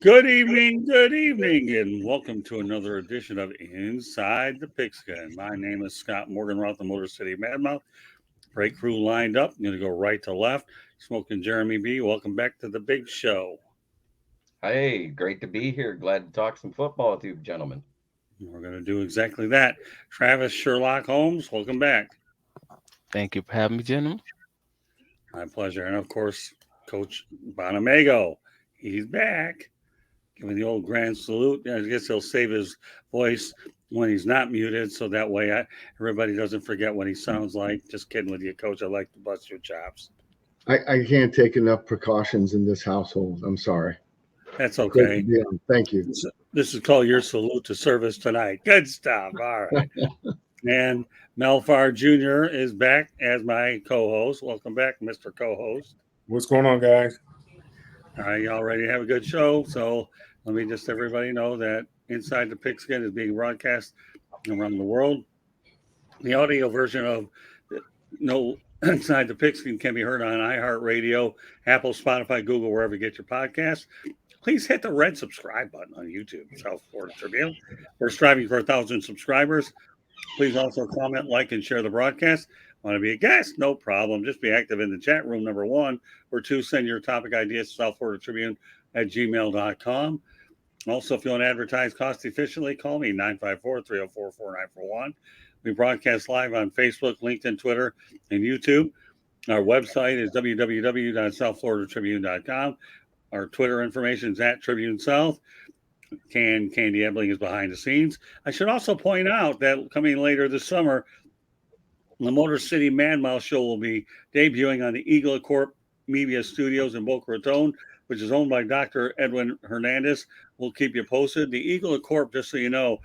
good evening, and welcome to another edition of Inside the Pigskin. My name is Scott Morganroth, the Motor City Madmouth. Great crew lined up. I'm going to go right to left. Smoking Jeremy B. Welcome back to the big show. Hey, great to be here. Glad to talk some football with you, gentlemen. We're going to do exactly that. Travis Sherlock Holmes, welcome back. Thank you for having me, gentlemen. My pleasure. And of course, Coach Bonamago. He's back. Giving the old grand salute. I guess he'll save his voice when he's not muted, so that way everybody doesn't forget what he sounds like. Just kidding with you, Coach. I like to bust your chops. I can't take enough precautions in this household. I'm sorry. That's okay. Thank you. This is called your salute to service tonight. Good stuff. All right. And Mel Farr Jr. is back as my co-host. Welcome back, Mr. Co-host. What's going on, guys? All right, y'all ready to have a good show? So let me just everybody know that Inside the Pigskin is being broadcast around the world. The audio version of Inside the Pigskin can be heard on iHeartRadio, Apple, Spotify, Google, wherever you get your podcasts. Please hit the red subscribe button on YouTube, South Florida Tribune. We're striving for 1,000 subscribers. Please also comment, like, and share the broadcast. Want to be a guest? No problem. Just be active in the chat room, number one. Or two, send your topic ideas to South Florida Tribune at gmail.com. Also, if you want to advertise cost efficiently, call me 954-304-4941. We broadcast live on Facebook, LinkedIn, Twitter, and YouTube. Our website is www.southfloridatribune.com. Our Twitter information is at Tribune South. Candy Ebling is behind the scenes. I should also point out that coming later this summer, the Motor City Madmouth show will be debuting on the Eagle Corp Media Studios in Boca Raton, which is owned by Dr. Edwin Hernandez. We'll keep you posted. The Eagle Corp, just so you know,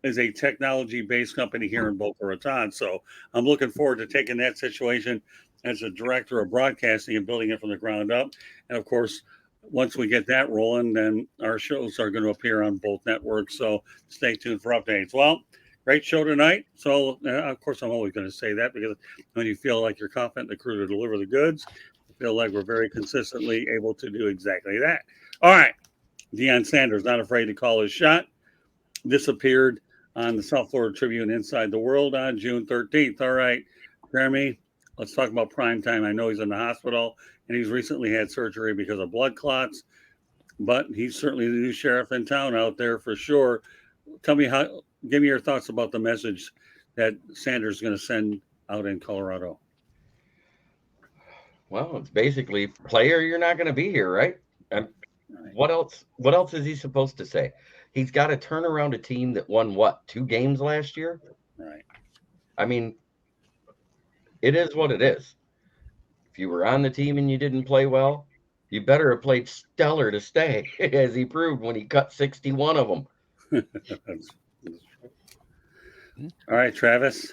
is a technology-based company here in Boca Raton. So I'm looking forward to taking that situation as a director of broadcasting and building it from the ground up. And, of course, once we get that rolling, then our shows are going to appear on both networks. So stay tuned for updates. Well, great show tonight. So, of course, I'm always going to say that because when you feel like you're confident in the crew to deliver the goods, I feel like we're very consistently able to do exactly that. All right. Deion Sanders, not afraid to call his shot. This appeared on the South Florida Tribune Inside the World on June 13th. All right, Jeremy, let's talk about prime time. I know he's in the hospital and he's recently had surgery because of blood clots, but he's certainly the new sheriff in town out there for sure. Give me your thoughts about the message that Sanders is going to send out in Colorado. Well, it's basically, player, you're not going to be here, right? Right. What else is he supposed to say? He's got to turn around a team that won, 2 games last year? Right. I mean, it is what it is. If you were on the team and you didn't play well, you better have played stellar to stay, as he proved when he cut 61 of them. All right, Travis.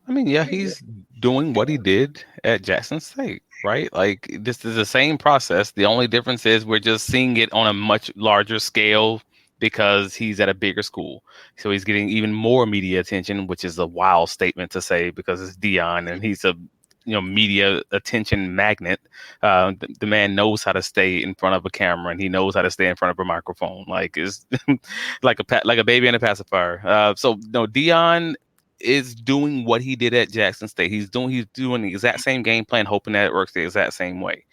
I mean, yeah, he's doing what he did at Jackson State, right? Like, this is the same process. The only difference is we're just seeing it on a much larger scale because he's at a bigger school. So he's getting even more media attention, which is a wild statement to say because it's Deion and he's a media attention magnet. The man knows how to stay in front of a camera and he knows how to stay in front of a microphone. Like, it's like a baby in a pacifier. So Deion is doing what he did at Jackson State. He's doing the exact same game plan, hoping that it works the exact same way.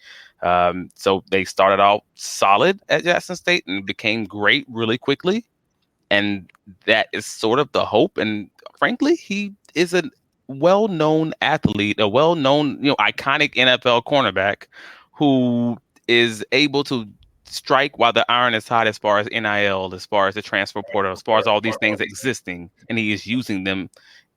So they started out solid at Jackson State and became great really quickly. And that is sort of the hope. And frankly, he is a well-known athlete, a well-known, iconic NFL cornerback who is able to strike while the iron is hot as far as NIL, as far as the transfer portal, as far as all these things existing, and he is using them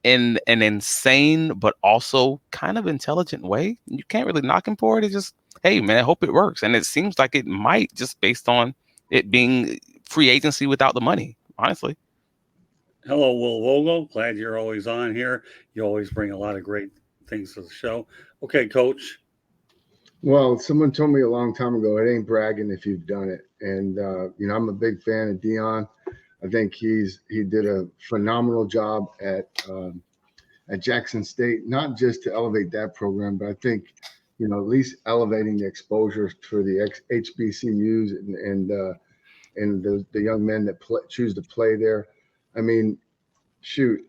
in an insane but also kind of intelligent way. You can't really knock him for it. It's just, hey man, I hope it works. And it seems like it might, just based on it being free agency without the money, honestly. Hello, Will Vogel. Glad you're always on here. You always bring a lot of great things to the show. Okay, Coach. Well, someone told me a long time ago, it ain't bragging if you've done it. And, I'm a big fan of Deion. I think he did a phenomenal job at Jackson State, not just to elevate that program, but I think, at least elevating the exposure for the HBCUs and the young men that choose to play there. I mean, shoot,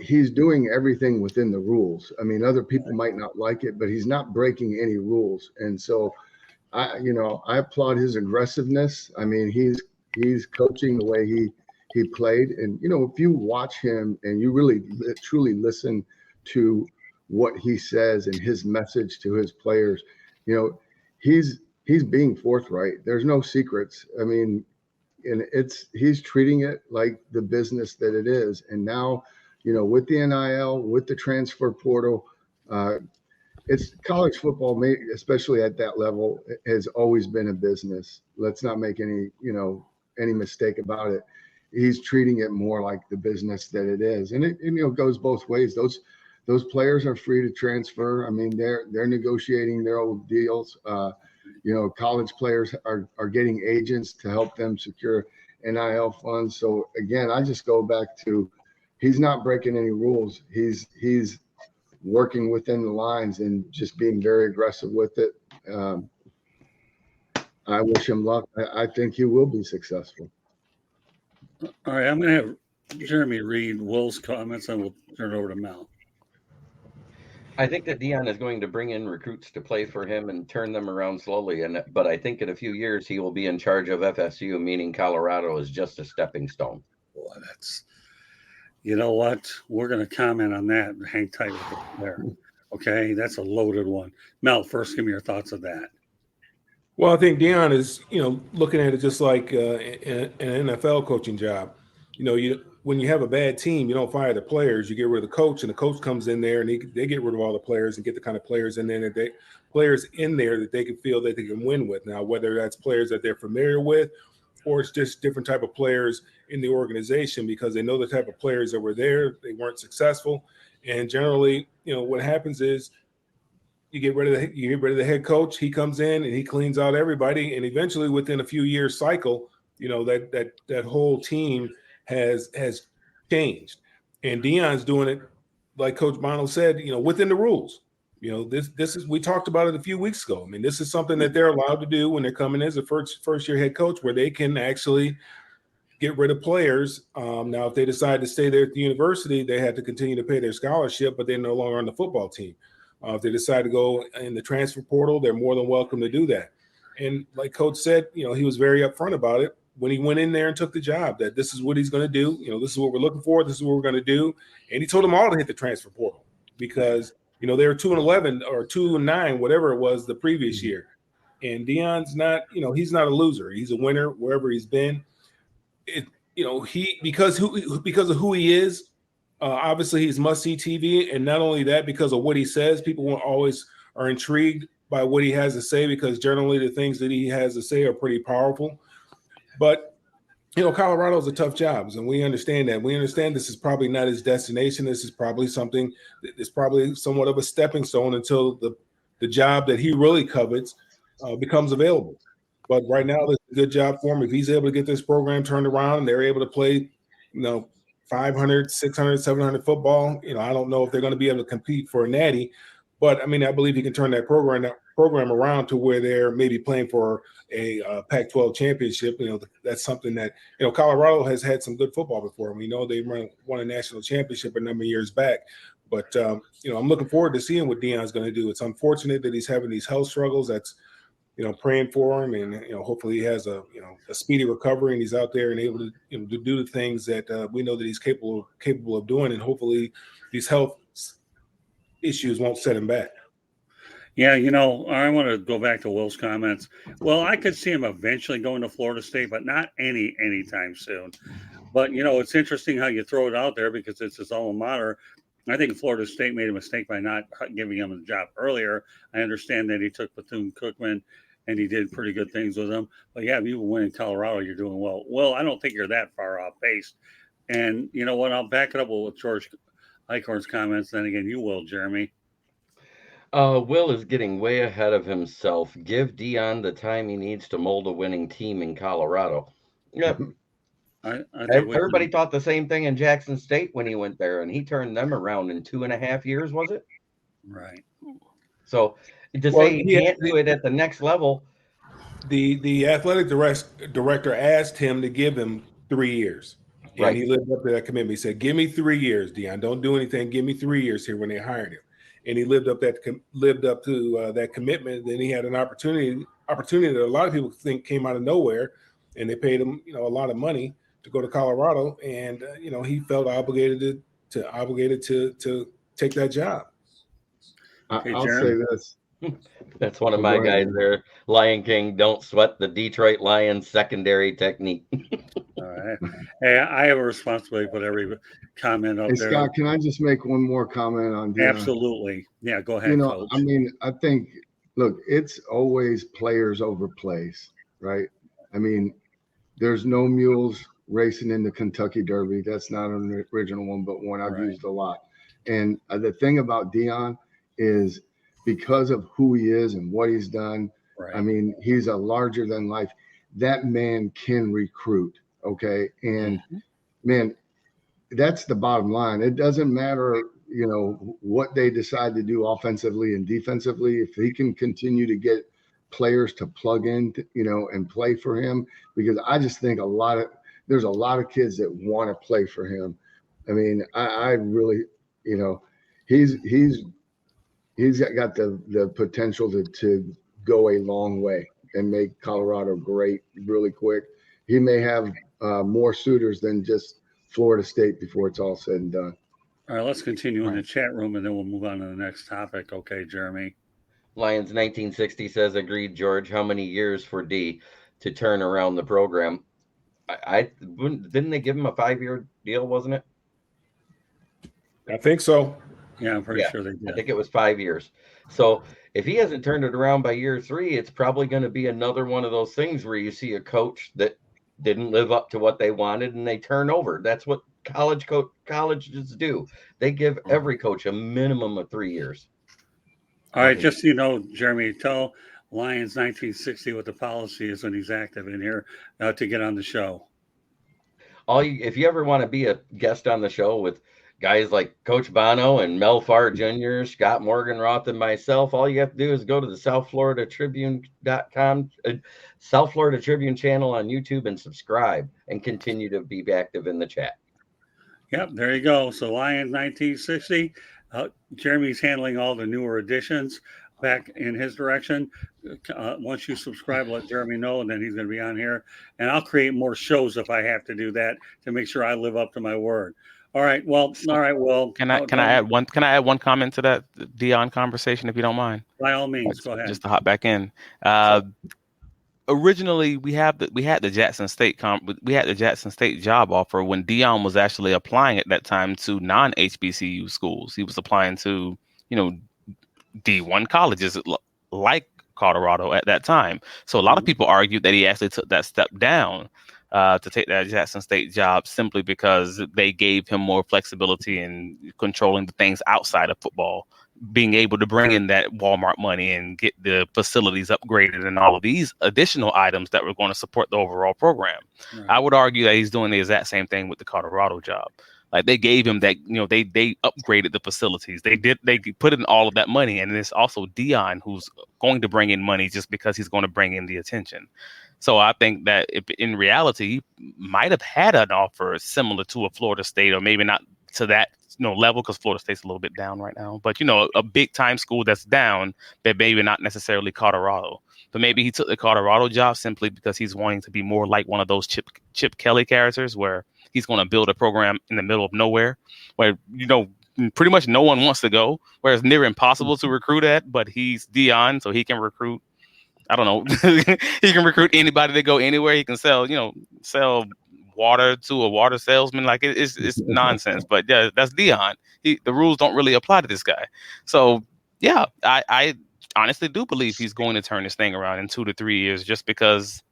he's doing everything within the rules. I mean, other people might not like it, but he's not breaking any rules. And so I applaud his aggressiveness. I mean, he's coaching the way he played. And, if you watch him and you really truly listen to what he says and his message to his players, he's being forthright. There's no secrets. I mean, and he's treating it like the business that it is. And now, with the NIL, with the transfer portal, it's college football, especially at that level, has always been a business. Let's not make any mistake about it. He's treating it more like the business that it is. And it goes both ways. Those players are free to transfer. I mean, they're negotiating their own deals. College players are getting agents to help them secure NIL funds. So again, I just go back to, he's not breaking any rules. He's working within the lines and just being very aggressive with it. I wish him luck. I think he will be successful. All right, I'm going to have Jeremy read Will's comments, and we'll turn it over to Mel. I think that Deion is going to bring in recruits to play for him and turn them around slowly. But I think in a few years he will be in charge of FSU, meaning Colorado is just a stepping stone. Boy, you know what? We're going to comment on that and hang tight with it there. Okay, that's a loaded one. Mel, first, give me your thoughts of that. Well, I think Deion is, looking at it just like an NFL coaching job. When you have a bad team, you don't fire the players. You get rid of the coach, and the coach comes in there, and they get rid of all the players and get the kind of players in there that they can feel that they can win with. Now, whether that's players that they're familiar with, or it's just different type of players in the organization because they know the type of players that were there, they weren't successful, and generally, what happens is you get rid of the head coach. He comes in and he cleans out everybody, and eventually, within a few years cycle, that whole team has changed. And Deion's doing it, like Coach Bono said, within the rules. This is, we talked about it a few weeks ago. I mean, this is something that they're allowed to do when they're coming as a first year head coach, where they can actually get rid of players. Now, if they decide to stay there at the university, they have to continue to pay their scholarship, but they're no longer on the football team. If they decide to go in the transfer portal, they're more than welcome to do that. And like Coach said, he was very upfront about it when he went in there and took the job, that this is what he's going to do. This is what we're looking for. This is what we're going to do. And he told them all to hit the transfer portal because, they were 2-11 or 2-9, whatever it was the previous year. And Deion's not, he's not a loser. He's a winner wherever he's been. Because of who he is, obviously he's must-see TV. And not only that, because of what he says, people always are intrigued by what he has to say because generally the things that he has to say are pretty powerful. But, Colorado is a tough job, and we understand that. We understand this is probably not his destination. This is probably something that is probably somewhat of a stepping stone until the job that he really covets becomes available. But right now, it's a good job for him. If he's able to get this program turned around and they're able to play, 500, 600, 700 football, I don't know if they're going to be able to compete for a natty. But, I believe he can turn that program around to where they're maybe playing for a Pac-12 championship. That's something that, Colorado has had some good football before. We know they won a national championship a number of years back. But, I'm looking forward to seeing what Deion's going to do. It's unfortunate that he's having these health struggles. That's, praying for him. And, hopefully he has a speedy recovery and he's out there and able to, to do the things that we know that he's capable of doing. And hopefully these health issues won't set him back. Yeah, I want to go back to Will's comments. Well, I could see him eventually going to Florida State, but not anytime soon. But, it's interesting how you throw it out there because it's his alma mater. I think Florida State made a mistake by not giving him the job earlier. I understand that he took Bethune-Cookman and he did pretty good things with him. But, yeah, if you win in Colorado, you're doing well. Well, I don't think you're that far off base. And you know what? I'll back it up with George Eichhorn's comments. Then again, you will, Jeremy. Will is getting way ahead of himself. Give Deion the time he needs to mold a winning team in Colorado. Yep. Everybody thought the same thing in Jackson State when he went there, and he turned them around in 2.5 years, was it? Right. So to say he can't do it at the next level, the athletic director asked him to give him 3 years. And Right. he lived up to that commitment. He said, "Give me 3 years, Deion. Don't do anything. Give me 3 years here." When they hired him, and he lived up to that commitment. Then he had an opportunity that a lot of people think came out of nowhere, and they paid him, a lot of money to go to Colorado, and he felt obligated to take that job. Okay, I'll Jeremy? say this. That's one of Oh, my go ahead, guys man. there. Lion King, don't sweat the Detroit Lions secondary technique. All right. Hey, I have a responsibility to put every comment up Hey, there. Scott, can I just make one more comment on Deion? Absolutely. Yeah, go ahead, Coach. I mean, I think, look, it's always players over plays, right? I mean, there's no mules racing in the Kentucky Derby. That's not an original one, but one I've Right. used a lot. And the thing about Deion is because of who he is and what he's done, Right. I mean, he's a larger than life. That man can recruit, okay? And man, that's the bottom line. It doesn't matter, what they decide to do offensively and defensively. If he can continue to get players to plug in, and play for him, because I just think there's a lot of kids that want to play for him. I mean, I really, he's got the potential to go a long way and make Colorado great really quick. He may have more suitors than just Florida State before it's all said and done. All right, let's continue in the chat room, and then we'll move on to the next topic. Okay, Jeremy? Lions 1960 says, agreed, George. How many years for D to turn around the program? Didn't they give him a 5-year deal, wasn't it? I think so. Yeah, I'm pretty sure they I did. think it was 5 years. So if he hasn't turned it around by year 3, it's probably going to be another one of those things where you see a coach that didn't live up to what they wanted and they turn over. That's what colleges do. They give every coach a minimum of 3 years. All right, just so you know, Jeremy, tell Lions 1960 what the policy is when he's active in here to get on the show. If you ever want to be a guest on the show with guys like Coach Bono and Mel Farr Jr., Scott Morganroth, and myself, all you have to do is go to the SouthFloridaTribune.com, South Florida Tribune channel on YouTube and subscribe and continue to be active in the chat. Yep, there you go. So Lions 1960. Jeremy's handling all the newer additions back in his direction. Once you subscribe, let Jeremy know, and then he's going to be on here. And I'll create more shows if I have to do that to make sure I live up to my word. All right. Well, Can I add one comment to that Deion conversation, if you don't mind? By all means, go ahead. Just to hop back in. Originally, we had the Jackson State job offer when Deion was actually applying at that time to non-HBCU schools. He was applying to D1 colleges like Colorado at that time. So a lot of people argued that he actually took that step down to take that Jackson State job simply because they gave him more flexibility in controlling the things outside of football, being able to bring in that Walmart money and get the facilities upgraded and all of these additional items that were going to support the overall program. Right. I would argue that he's doing the exact same thing with the Colorado job. Like they gave him that, they upgraded the facilities. They put in all of that money. And it's also Deion who's going to bring in money just because he's going to bring in the attention. So I think that if in reality, he might have had an offer similar to a Florida State, or maybe not to that level, because Florida State's a little bit down right now. But, a big time school that's down, but maybe not necessarily Colorado. But maybe he took the Colorado job simply because he's wanting to be more like one of those Chip Kelly characters where he's going to build a program in the middle of nowhere where, pretty much no one wants to go, where it's near impossible to recruit at, but he's Deion, so he can recruit. I don't know. He can recruit anybody to go anywhere. He can sell water to a water salesman. Like it's nonsense. But yeah, that's Deion. The rules don't really apply to this guy. So yeah, I honestly do believe he's going to turn this thing around in 2 to 3 years, just because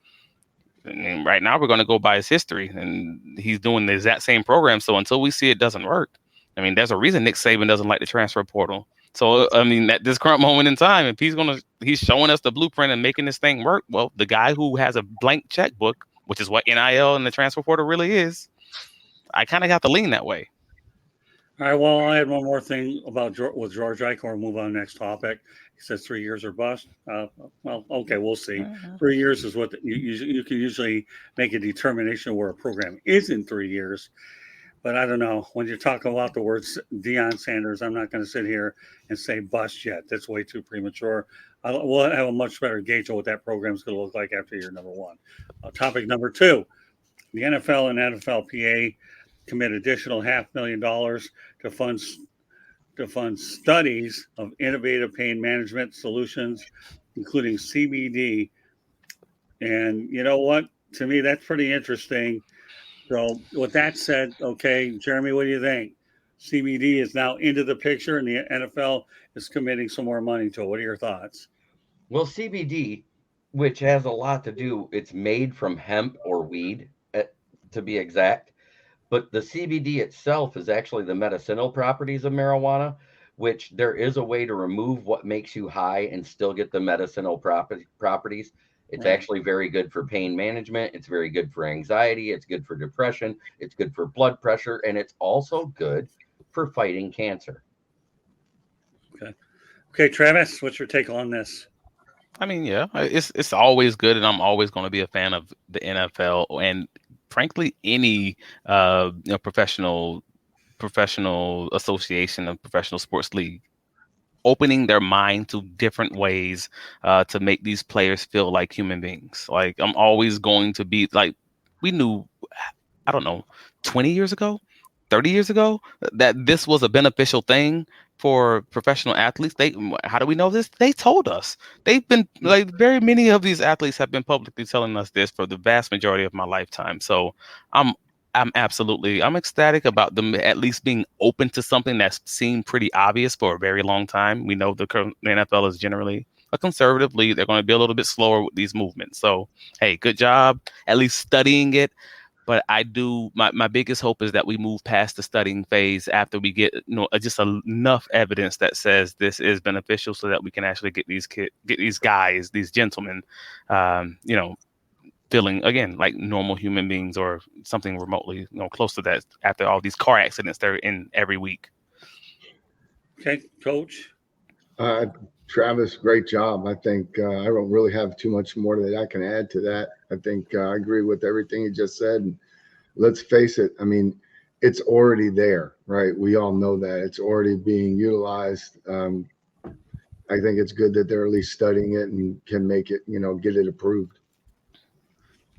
right now we're going to go by his history, and he's doing the exact same program. So until we see it doesn't work, there's a reason Nick Saban doesn't like the transfer portal. So, at this current moment in time, if he's showing us the blueprint and making this thing work, well, the guy who has a blank checkbook, which is what NIL and the transfer portal really is, I kind of have to lean that way. All right. Well, I had one more thing with George Eichhorn. Move on to the next topic. He says 3 years or bust. Well, okay, we'll see. 3 years is what you can usually make a determination where a program is in 3 years. But I don't know. When you're talking about the words Deion Sanders, I'm not going to sit here and say bust yet. That's way too premature. We'll have a much better gauge of what that program is going to look like after year number one. Topic number two, the NFL and NFLPA commit additional $500,000 to fund studies of innovative pain management solutions, including CBD. And you know what? To me, that's pretty interesting. So with that said, okay, Jeremy, what do you think? CBD is now into the picture and the NFL is committing some more money to it. What are your thoughts? Well, CBD, which has a lot to do, it's made from hemp or weed, to be exact. But the CBD itself is actually the medicinal properties of marijuana, which there is a way to remove what makes you high and still get the medicinal properties. It's Right. actually very good for pain management. It's very good for anxiety. It's good for depression. It's good for blood pressure. And it's also good for fighting cancer. Okay, Travis, what's your take on this? I mean, yeah, it's always good, and I'm always going to be a fan of the NFL and, frankly, any professional association of professional sports league, opening their mind to different ways to make these players feel like human beings. Like, I'm always going to be like, we knew, I don't know, 20 years ago, 30 years ago, that this was a beneficial thing for professional athletes. How do we know this? They told us. They've been like, very many of these athletes have been publicly telling us this for the vast majority of my lifetime. So I'm ecstatic about them at least being open to something that's seemed pretty obvious for a very long time. We know the NFL is generally a conservative league. They're going to be a little bit slower with these movements. So, hey, good job at least studying it. But my biggest hope is that we move past the studying phase after we get just enough evidence that says this is beneficial, so that we can actually get these guys, these gentlemen, feeling again like normal human beings, or something remotely close to that, after all these car accidents they're in every week. Okay, Coach. Travis, great job. I think I don't really have too much more that I can add to that. I think I agree with everything you just said. And let's face it, I mean, it's already there, right? We all know that it's already being utilized. I think it's good that they're at least studying it and can make it, get it approved.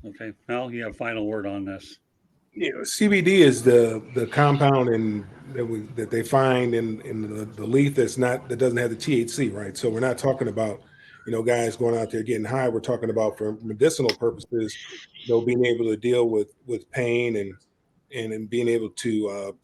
Okay, Mel, you have final word on this. CBD is the compound that they find in the leaf that doesn't have the THC, right? So we're not talking about guys going out there getting high. We're talking about, for medicinal purposes, being able to deal with pain and being able to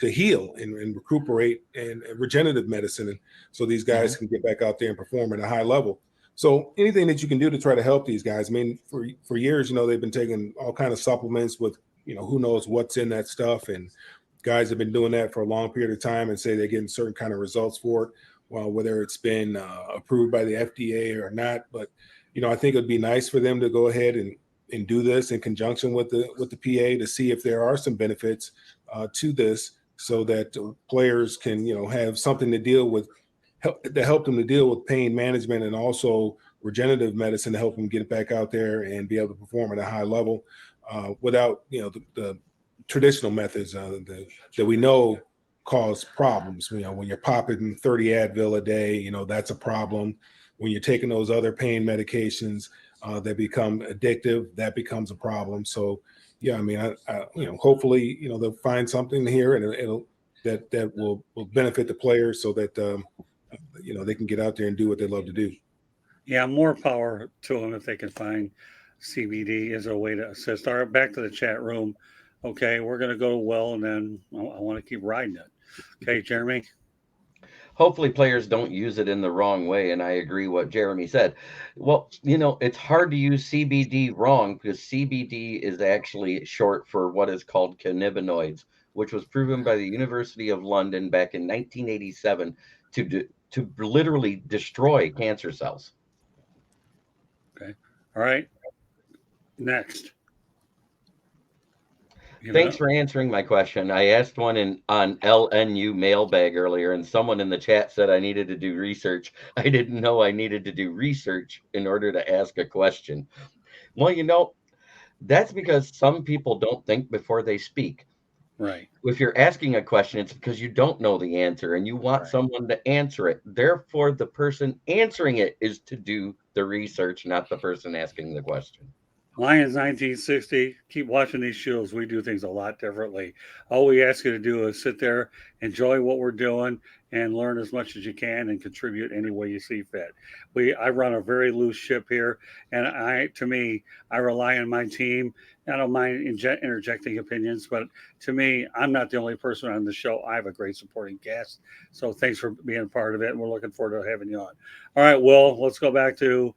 heal and recuperate, and regenerative medicine, and so these guys can get back out there and perform at a high level. So anything that you can do to try to help these guys. I mean, for years, they've been taking all kind of supplements with, who knows what's in that stuff. And guys have been doing that for a long period of time and say they're getting certain kind of results for it. Well, whether it's been approved by the FDA or not. But, I think it'd be nice for them to go ahead and do this in conjunction with the PA to see if there are some benefits to this, so that players can, have something to deal with, help them to deal with pain management, and also regenerative medicine to help them get back out there and be able to perform at a high level without, the traditional methods that we know cause problems. When you're popping 30 Advil a day, that's a problem. When you're taking those other pain medications that become addictive, that becomes a problem. So, yeah, I mean, hopefully, they'll find something here, and that will benefit the players, so that they can get out there and do what they love to do. Yeah, more power to them if they can find CBD as a way to assist. All right, back to the chat room. Okay, we're going to go to Will, and then I want to keep riding it. Okay, Jeremy? Hopefully players don't use it in the wrong way, and I agree what Jeremy said. Well, it's hard to use CBD wrong, because CBD is actually short for what is called cannabinoids, which was proven by the University of London back in 1987 to literally destroy cancer cells. Okay. All right. Next. Thanks for answering my question. I asked one on LNU mailbag earlier, and someone in the chat said I needed to do research. I didn't know I needed to do research in order to ask a question. Well, that's because some people don't think before they speak. Right. If you're asking a question, it's because you don't know the answer and you want someone to answer it. Therefore, the person answering it is to do the research, not the person asking the question. Lions 1960, keep watching these shows. We do things a lot differently. All we ask you to do is sit there, enjoy what we're doing, and learn as much as you can and contribute any way you see fit. I run a very loose ship here, and I rely on my team. I don't mind interjecting opinions, but to me, I'm not the only person on the show. I have a great supporting cast. So thanks for being a part of it, and we're looking forward to having you on. All right, Will, let's go back to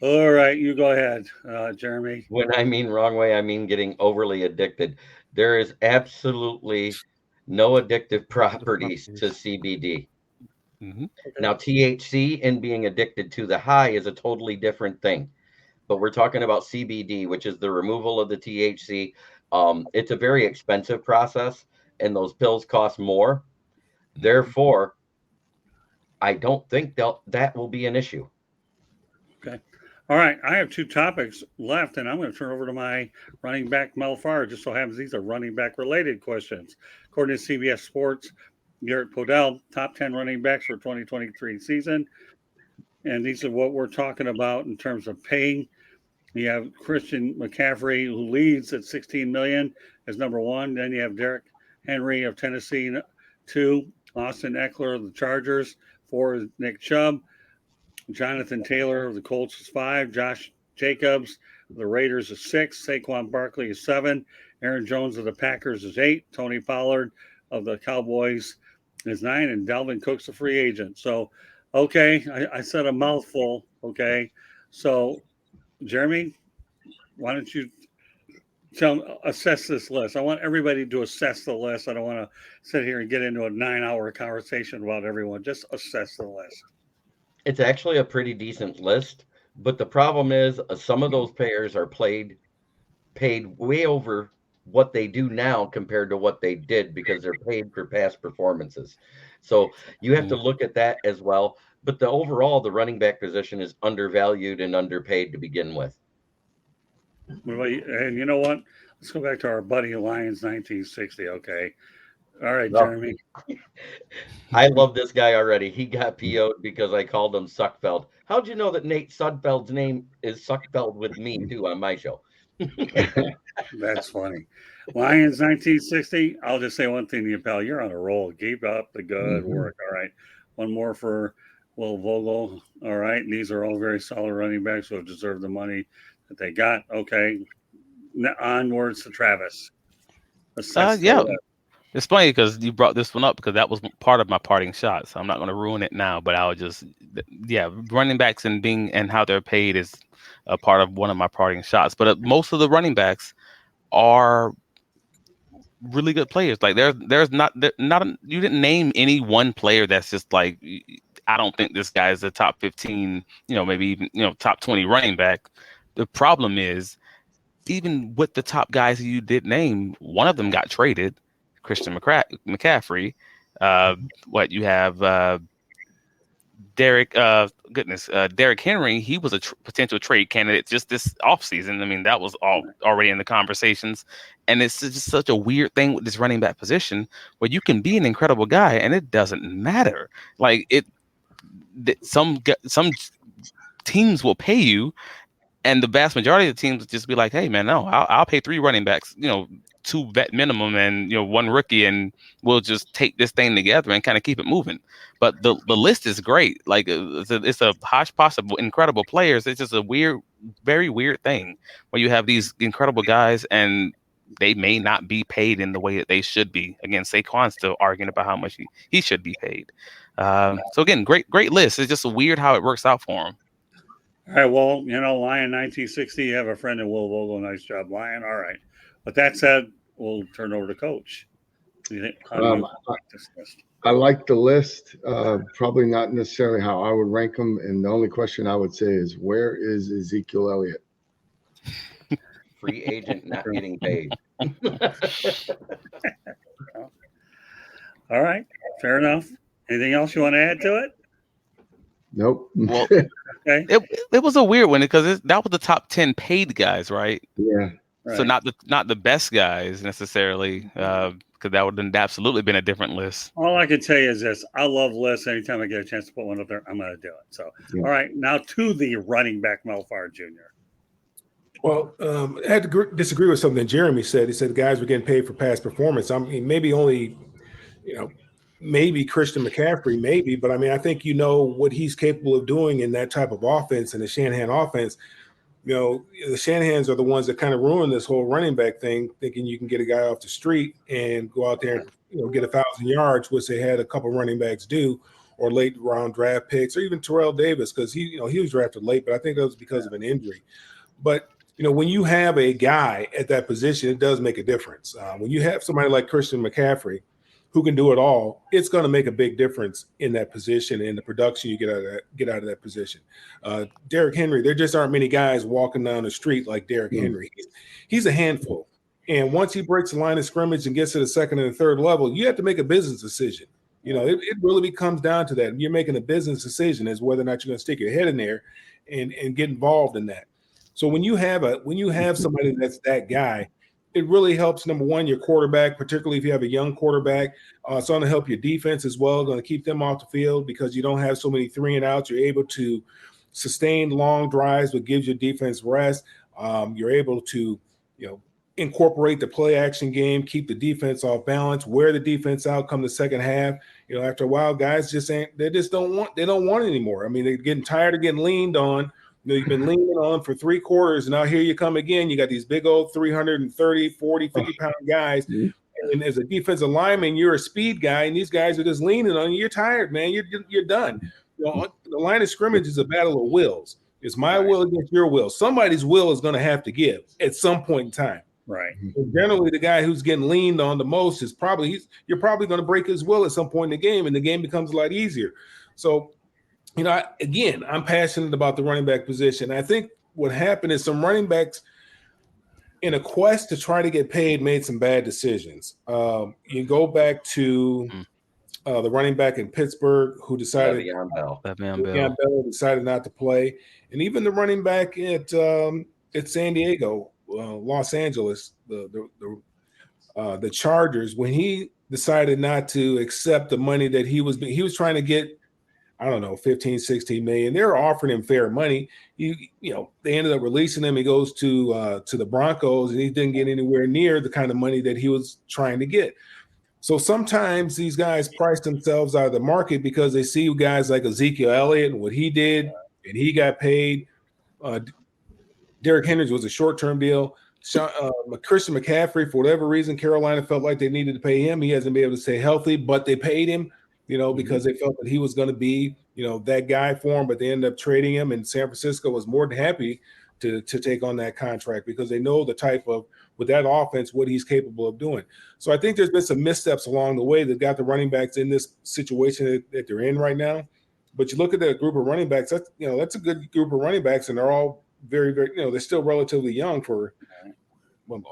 all right, you go ahead, Jeremy. When I mean wrong way, I mean getting overly addicted. There is absolutely no addictive properties to CBD. Mm-hmm. Now, THC and being addicted to the high is a totally different thing. But we're talking about CBD, which is the removal of the THC. It's a very expensive process, and those pills cost more. Therefore, I don't think that will be an issue. Okay. All right. I have two topics left, and I'm going to turn over to my running back, Mel Farr. Just so happens these are running back related questions. According to CBS Sports, Garrett Podell, top 10 running backs for 2023 season. And these are what we're talking about in terms of paying. You have Christian McCaffrey, who leads at 16 million as number one. Then you have Derrickhenry of Tennessee, 2. Austin Ekeler of the Chargers, 4 is Nickchubb. Jonathantaylor of the Colts is 5. Josh Jacobs of the Raiders is 6. Saquonbarkley is 7. Aaron Jones of the Packers is 8. Tonypollard of the Cowboys is 9. And Dalvincook's a free agent. So, okay, I said a mouthful. Okay, so Jeremy, why don't you assess this list? I want everybody to assess the list. I don't want to sit here and get into a 9-hour conversation about everyone. Just assess the list. It's actually a pretty decent list, but the problem is some of those players are paid way over what they do now compared to what they did because they're paid for past performances. So you have to look at that as well. But the running back position is undervalued and underpaid to begin with. And you know what? Let's go back to our buddy Lions 1960. Okay. All right, Jeremy. I love this guy already. He got PO'd because I called him Suckfeld. How'd you know that Nate Sudfeld's name is Suckfeld with me too on my show? That's funny. Lions 1960. I'll just say one thing to you, pal. You're on a roll. Keep up the good work. All right. One more for Will Vogel. All right. And these are all very solid running backs who have deserved the money that they got. Okay. Onwards to Travis. It's funny because you brought this one up because that was part of my parting shot. So I'm not going to ruin it now, but I would running backs and how they're paid is a part of one of my parting shots. But most of the running backs are really good players. Like there's not you didn't name any one player that's just like, I don't think this guy is a top 15, maybe even, top 20 running back. The problem is even with the top guys you did name, one of them got traded. Christian McCaffrey. You have Derrick Henry. He was a potential trade candidate just this offseason. I mean, that was already in the conversations. And it's just such a weird thing with this running back position where you can be an incredible guy and it doesn't matter. Like some teams will pay you, and the vast majority of the teams just be like, "Hey, man, no, I'll pay 3 running backs, 2 vet minimum and 1 rookie, and we'll just take this thing together and kind of keep it moving." But the list is great. Like it's a hodgepodge of incredible players. It's just a very weird thing where you have these incredible guys and they may not be paid in the way that they should be. Again, Saquon's still arguing about how much he should be paid. So again, great list. It's just weird how it works out for him. All right. Well, Lion 1960, you have a friend in Will Vogel. Nice job, Lion. All right. With that said, we'll turn over to Coach. I like the list. Probably not necessarily how I would rank them. And the only question I would say is, where is Ezekiel Elliott? Free agent, not getting paid. All right, fair enough. Anything else you want to add to it? Nope. Well, Okay. it was a weird one because that was the top 10 paid guys, right? Yeah. So Right. not the best guys necessarily, because that would have absolutely been a different list. All I can tell you is this: I love lists. Anytime I get a chance to put one up there, I'm going to do it. So, Yeah. all right, now to the running back, Mel Farr Jr. Well, I had to disagree with something Jeremy said. He said the guys were getting paid for past performance. I mean, maybe only, maybe Christian McCaffrey, maybe, but I mean, I think what he's capable of doing in that type of offense and the Shanahan offense. The Shanahans are the ones that kind of ruin this whole running back thing, thinking you can get a guy off the street and go out there and get 1,000 yards, which they had a couple running backs do, or late round draft picks, or even Terrell Davis, because he was drafted late, but I think that was because of an injury. But when you have a guy at that position, it does make a difference. When you have somebody like Christian McCaffrey who can do it all, it's going to make a big difference in that position and the production you get out of that position. Derrick Henry, there just aren't many guys walking down the street like Derrick Henry. He's a handful. And once he breaks the line of scrimmage and gets to the second and the third level, you have to make a business decision. It really comes down to that. You're making a business decision as whether or not you're going to stick your head in there and get involved in that. So when you have somebody that's that guy, it really helps, number one, your quarterback, particularly if you have a young quarterback. It's going to help your defense as well, going to keep them off the field because you don't have so many 3-and-outs. You're able to sustain long drives, which gives your defense rest. You're able to, incorporate the play action game, keep the defense off balance, wear the defense out come the second half. After a while, guys they don't want it anymore. I mean, they're getting tired of getting leaned on. You've been leaning on for 3 quarters, and now here you come again. You got these big old 330, 40, 50-pound guys. And as a defensive lineman, you're a speed guy, and these guys are just leaning on you. You're tired, man. You're done. The line of scrimmage is a battle of wills. It's my will against your will. Somebody's will is going to have to give at some point in time. Right. And generally, the guy who's getting leaned on the most is you're probably going to break his will at some point in the game, and the game becomes a lot easier. So, I'm passionate about the running back position. I think what happened is some running backs, in a quest to try to get paid, made some bad decisions. You go back to the running back in Pittsburgh who decided Le'Veon Bell decided not to play, and even the running back at San Diego, Los Angeles, the Chargers, when he decided not to accept the money that he was trying to get. I don't know, 15, 16 million. They were offering him fair money. They ended up releasing him. He goes to the Broncos, and he didn't get anywhere near the kind of money that he was trying to get. So sometimes these guys price themselves out of the market because they see guys like Ezekiel Elliott and what he did, and he got paid. Derrick Henry was a short-term deal. Christian McCaffrey, for whatever reason, Carolina felt like they needed to pay him. He hasn't been able to stay healthy, but they paid him. Because they felt that he was going to be, that guy for him, but they ended up trading him, and San Francisco was more than happy to take on that contract because they know the type of, with that offense, what he's capable of doing. So I think there's been some missteps along the way that got the running backs in this situation that they're in right now. But you look at that group of running backs, that's a good group of running backs, and they're all very, very, they're still relatively young for,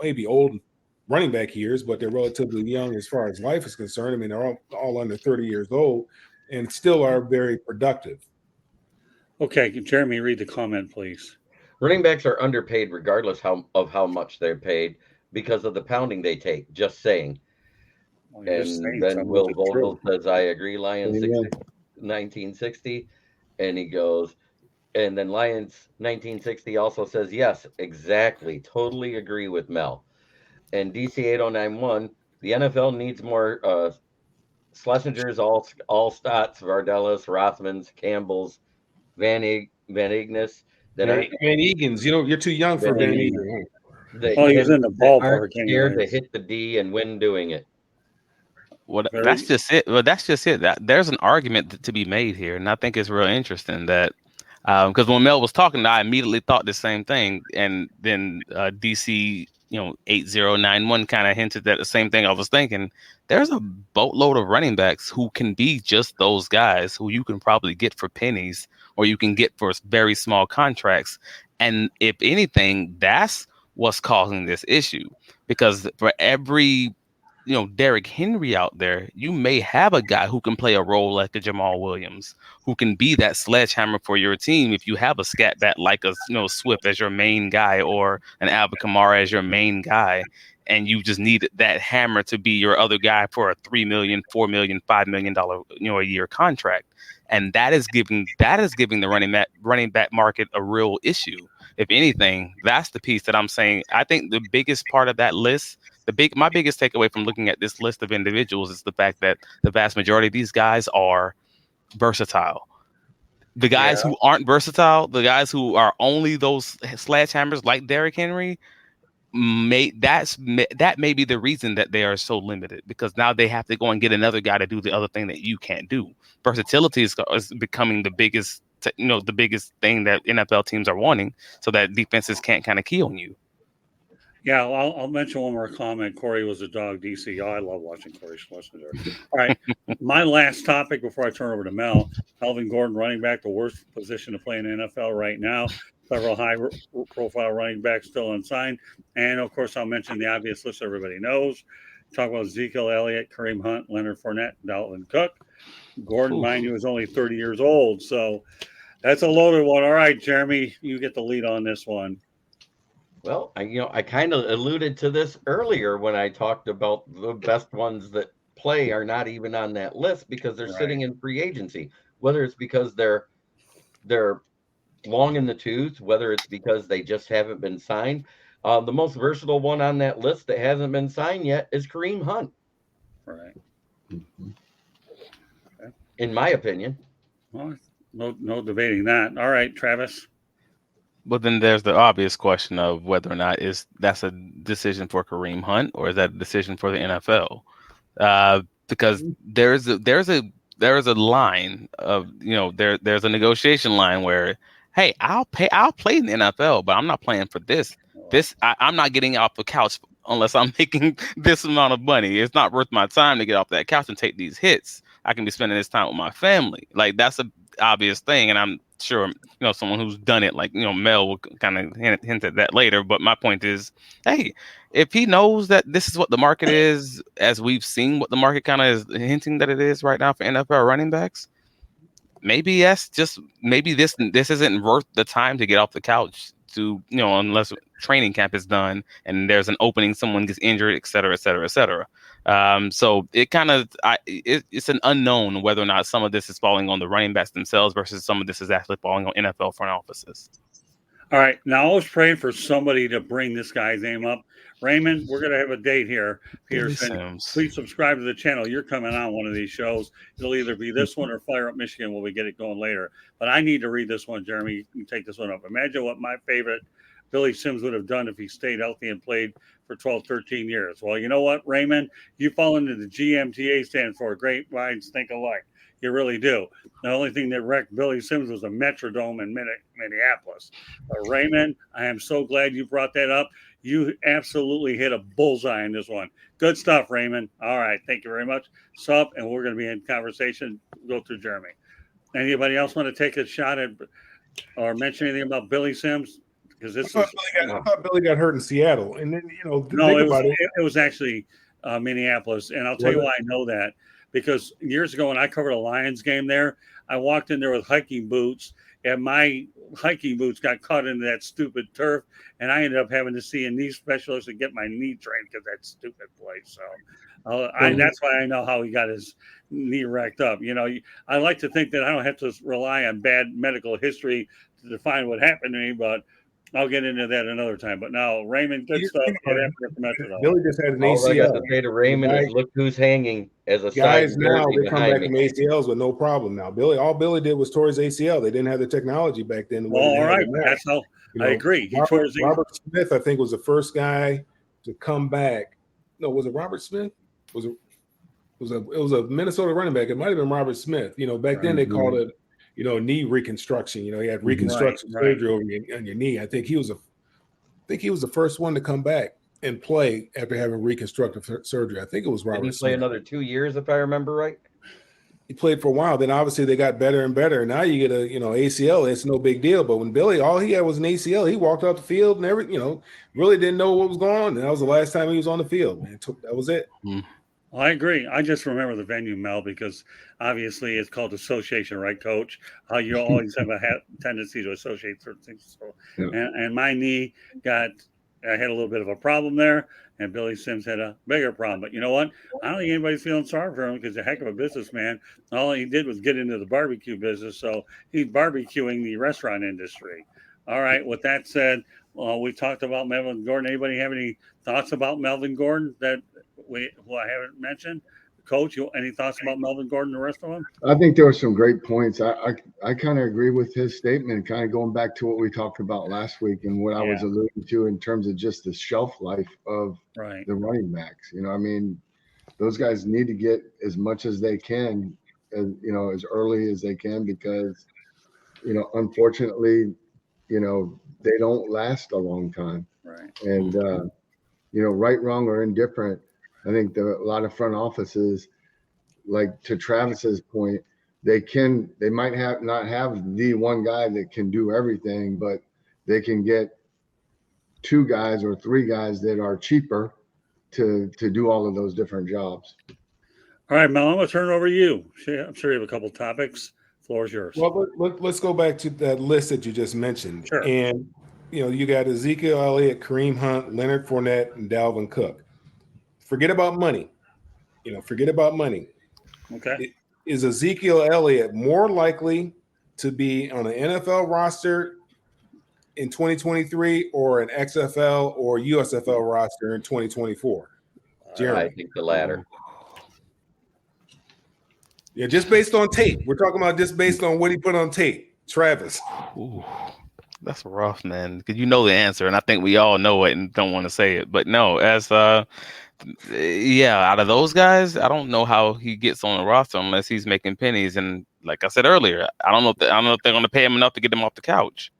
maybe old running back years, but they're relatively young as far as life is concerned. I mean, they're all under 30 years old and still are very productive. Okay, Jeremy, read the comment, please. Running backs are underpaid regardless of how much they're paid because of the pounding they take. Just saying. Well, And then Will Vogel says, I agree, Lions 1960. And he goes, and then Lions 1960 also says, yes, exactly. Totally agree with Mel. And DC8091, the NFL needs more Schlesingers, all Stotts, Vardelis, Rothmans, Campbells, Van Ignis. Van Egan's, you're too young for Van Egan. He's in the ballpark. Scared to hit the D and win doing it. Well, that's just it. Well, that's just it. There's an argument to be made here, and I think it's real interesting that because when Mel was talking, I immediately thought the same thing, and then DC 8091 kind of hinted at the same thing I was thinking. There's a boatload of running backs who can be just those guys who you can probably get for pennies or you can get for very small contracts. And if anything, that's what's causing this issue, because for every Derrick Henry out there, you may have a guy who can play a role like a Jamal Williams, who can be that sledgehammer for your team if you have a scat bat like a Swift as your main guy or an Alvin Kamara as your main guy, and you just need that hammer to be your other guy for a $3 million, $4 million, $5 million a year contract, and that is giving the running back market a real issue. If anything, that's the piece that I'm saying. I think the biggest part of that list. My biggest takeaway from looking at this list of individuals is the fact that the vast majority of these guys are versatile. The guys who aren't versatile, the guys who are only those sledgehammers like Derrick Henry, that may be the reason that they are so limited, because now they have to go and get another guy to do the other thing that you can't do. Versatility is becoming the biggest thing that NFL teams are wanting, so that defenses can't kind of key on you. Yeah, I'll mention one more comment. Corey was a dog, DC. Oh, I love watching Corey Schlesinger. All right, my last topic before I turn over to Mel. Melvingordon, running back, the worst position to play in the NFL right now. Several high-profile running backs still unsigned. And, of course, I'll mention the obvious list everybody knows. Talk about Ezekialelliott, Kareemhunt, Leonard Fournette, dalvincook. Gordon, mind you, is only 30 years old. So that's a loaded one. All right, Jeremy, you get the lead on this one. Well, I kind of alluded to this earlier when I talked about the best ones that play are not even on that list because they're sitting in free agency. Whether it's because they're long in the tooth, whether it's because they just haven't been signed. The most versatile one on that list that hasn't been signed yet is Kareem Hunt. Right. Okay. In my opinion. Well, no debating that. All right, Travis. But then there's the obvious question of whether or not that's a decision for Kareem Hunt or is that a decision for the NFL? Because there's a line of there's a negotiation line where, hey, I'll play in the NFL, but I'm not playing for this. I'm not getting off the couch unless I'm making this amount of money. It's not worth my time to get off that couch and take these hits. I can be spending this time with my family. Like, that's a obvious thing, and I'm sure someone who's done it, like Mel will kind of hint at that later. But my point is, hey, if he knows that this is what the market is, as we've seen what the market kind of is hinting that it is right now for NFL running backs, maybe this isn't worth the time to get off the couch to unless training camp is done and there's an opening, someone gets injured, et cetera, et cetera, et cetera. So it kind of it's an unknown whether or not some of this is falling on the running backs themselves versus some of this is actually falling on NFL front offices. All right, now I was praying for somebody to bring this guy's name up. Raymond, we're going to have a date here. Peterson, please subscribe to the channel. You're coming on one of these shows. It'll either be this one or Fire Up Michigan when we get it going later. But I need to read this one, Jeremy. You can take this one up. Imagine what my favorite Billy Sims would have done if he stayed healthy and played for 12, 13 years. Well, you know what, Raymond? You fall into the GMTA stands for Great Minds Think Alike. You really do. The only thing that wrecked Billy Sims was a Metrodome in Minneapolis. But Raymond, I am so glad you brought that up. You absolutely hit a bullseye in this one. Good stuff, Raymond. All right. Thank you very much. Sup, and we're going to be in conversation. Go through Jeremy. Anybody else want to take a shot at or mention anything about Billy Sims? Because I thought Billy got hurt in Seattle. And then, it was actually Minneapolis. And I'll tell you why I know that. Because years ago when I covered a Lions game there, I walked in there with hiking boots, and my hiking boots got caught into that stupid turf, and I ended up having to see a knee specialist and get my knee trained because that stupid place. So that's why I know how he got his knee wrecked up. I like to think that I don't have to rely on bad medical history to define what happened to me, but I'll get into that another time. But now, Raymond, good stuff. Billy just had an ACL. All I got to say to Raymond is look who's hanging as a guys now. They come back from ACLs with no problem now. All Billy did was tore his ACL. They didn't have the technology back then. Well, all right, that's how I agree. Robert Smith, I think, was the first guy to come back. No, was it Robert Smith? It was a Minnesota running back. It might have been Robert Smith. Back then they called it knee reconstruction. He had reconstruction surgery on your knee. I think he was the first one to come back and play after having reconstructive surgery. I think it was Robert. Did he play another 2 years, if I remember right? he played for a while. Then obviously they got better and better. Now you get a ACL. It's no big deal. But when Billy, all he had was an ACL. He walked off the field and really didn't know what was going on. And that was the last time he was on the field. Man, that was it. I agree. I just remember the venue, Mel, because obviously it's called association, right, Coach? You always have a tendency to associate certain things. So, and my knee I had a little bit of a problem there, and Billy Sims had a bigger problem. But you know what? I don't think anybody's feeling sorry for him because he's a heck of a businessman. All he did was get into the barbecue business, so he's barbecuing the restaurant industry. All right. With that said, we talked about Melvin Gordon. Anybody have any thoughts about Melvin Gordon that who I haven't mentioned? Coach, any thoughts about Melvin Gordon and the rest of them? I think there were some great points. I kind of agree with his statement, kind of going back to what we talked about last week and what I was alluding to in terms of just the shelf life of the running backs. I mean, those guys need to get as much as they can, as early as they can, because, unfortunately, they don't last a long time. Right. And, right, wrong, or indifferent, I think a lot of front offices, like to Travis's point, they might not have the one guy that can do everything, but they can get 2 guys or 3 guys that are cheaper to do all of those different jobs. All right, Mel, I'm going to turn it over to you. I'm sure you have a couple topics. Floor is yours. Well, let's go back to that list that you just mentioned. Sure. And, you got Ezekiel Elliott, Kareem Hunt, Leonard Fournette, and Dalvin Cook. Forget about money. Forget about money. Okay. Is Ezekiel Elliott more likely to be on an NFL roster in 2023 or an XFL or USFL roster in 2024? Jeremy? I think the latter. Yeah, just based on tape. We're talking about just based on what he put on tape. Travis. Ooh, that's rough, man. Because the answer, and I think we all know it and don't want to say it. But no, out of those guys, I don't know how he gets on the roster unless he's making pennies. And like I said earlier, I don't know if they're going to pay him enough to get him off the couch.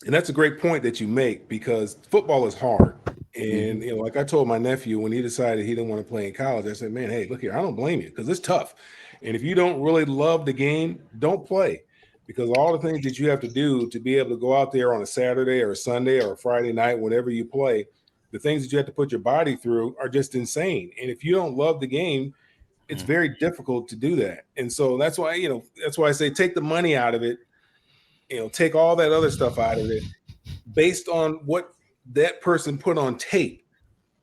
And that's a great point that you make, because football is hard. And, like I told my nephew when he decided he didn't want to play in college, I said, man, hey, look here, I don't blame you, because it's tough. And if you don't really love the game, don't play, because all the things that you have to do to be able to go out there on a Saturday or a Sunday or a Friday night, whenever you play, the things that you have to put your body through are just insane. And if you don't love the game, it's very difficult to do that. And so that's why I say take the money out of it, take all that other stuff out of it based on what that person put on tape.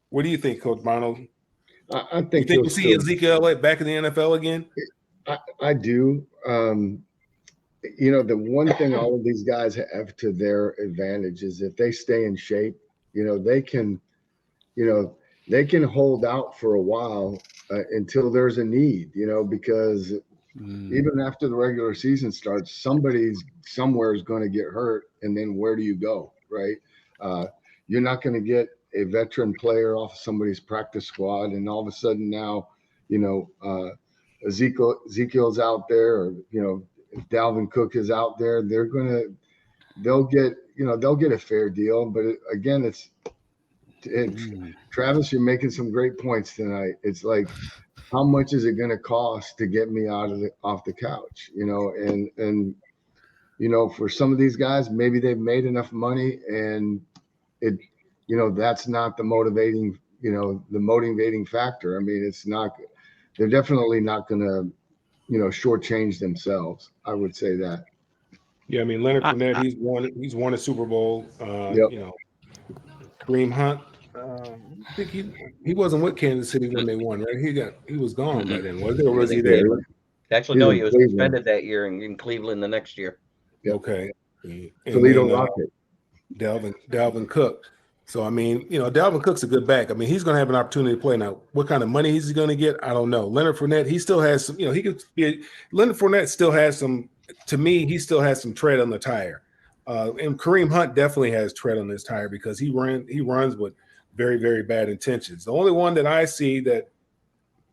What do you think, Coach Bono? I think you see Ezekiel Elliott back in the NFL again? I do. The one thing all of these guys have to their advantage is if they stay in shape, they can hold out for a while until there's a need, because even after the regular season starts, somewhere is going to get hurt. And then where do you go? Right. You're not going to get a veteran player off somebody's practice squad. And all of a sudden now, Ezekiel's out there, or, if Dalvin Cook is out there, they'll get a fair deal. But again, it's Travis, you're making some great points tonight. It's like, how much is it going to cost to get me off the couch? And for some of these guys, maybe they've made enough money, and that's not the motivating factor. I mean, it's not. They're definitely not going to, shortchange themselves. I would say that. Yeah, I mean, Leonard Fournette, he's won a Super Bowl. Kareem Hunt, I think he wasn't with Kansas City when they won, right? He was gone by then, was he? Or was he there? Actually, no, he was suspended that year in Cleveland the next year. Yep. Okay. Toledo Rocket. Dalvin Cook. So, I mean, Dalvin Cook's a good back. I mean, he's going to have an opportunity to play. Now, what kind of money is he going to get? I don't know. Leonard Fournette, he still has some, Leonard Fournette still has some, to me, he still has some tread on the tire. And Kareem Hunt definitely has tread on his tire, because he runs with very, very bad intentions. The only one that I see that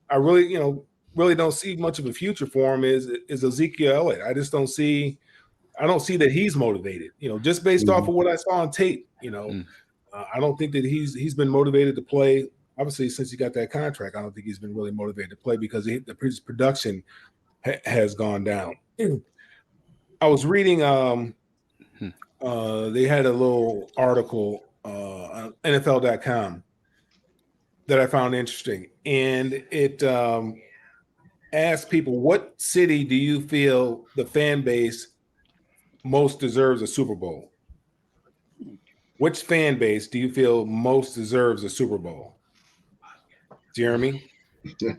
I really don't see much of a future for him is Ezekiel Elliott. I don't see that he's motivated, just based off of what I saw on tape, I don't think that he's been motivated to play. Obviously, since he got that contract, I don't think he's been really motivated to play, because his production has gone down. I was reading. They had a little article on NFL.com that I found interesting, and it asked people, "What city do you feel the fan base most deserves a Super Bowl? Which fan base do you feel most deserves a Super Bowl?" Jeremy? You